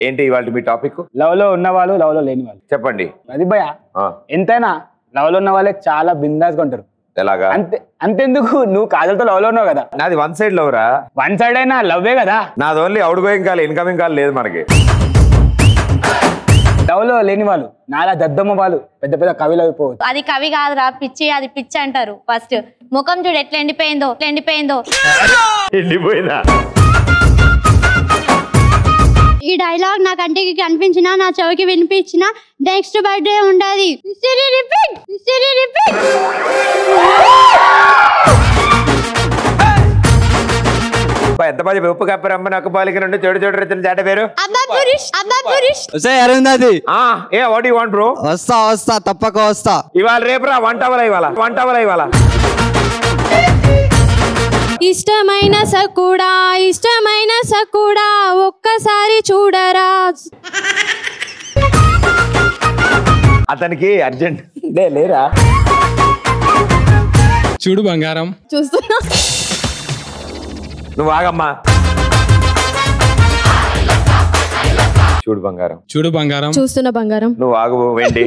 ఏంటి ఇవాళ మీ topic? Love లో ఉన్న వాళ్ళు, లవ్ లో లేని వాళ్ళు. చెప్పండి. అది భయ ఎంతైనా లవ్ లో ఉన్న వాళ్ళే చాలా బిందాస్గా ఉంటారు. ఎలాగా? అంతెందుకు, నువ్వు కాజల్తో లవ్ లో ఉన్నావు కదా. నాది వన్ సైడ్ లవ్ రా. వన్ సైడ్ అయినా లవ్వే కదా. నాది only out going call, incoming call లేదు మనకి. లవ్ లో లేని వాళ్ళు నాలా దద్దమ్మ వాళ్ళు పెద్ద పెద్ద కవిలు అయిపోవచ్చు. అది కవి కాదురా, పిచ్చి. అది పిచ్చి అంటారు. ఫస్ట్ ముఖం చూడు ఎట్లా ఎండిపోయిందో, ఎండిపోయిందా? ఈ డైలాగ్ నా కంటికి కనిపించినా, నా చెవికి వినిపించిన నెక్స్ట్ బర్త్డే ఉండదు. ఎంత మంది ఉప్పు కప్పరమ్మ నొక్క పాలికి రెండు చెడు చెడు రైతులు చాట పేరు ఏ వాట్ యు వాంట్ బ్రో? వస్తా తప్పక వస్తా. ఇవాళ రేపురా వంట ఇవాళ ఇష్టమైన సకుడా ఒక్కసారి చూడరా. అతనికి అర్జెంట్ లేరా? చూడు బంగారం. చూస్తున్నా. నువ్వు ఆగమ్మా. చూడు బంగారం. చూస్తున్న బంగారం. నువ్వు ఆగు వెండి.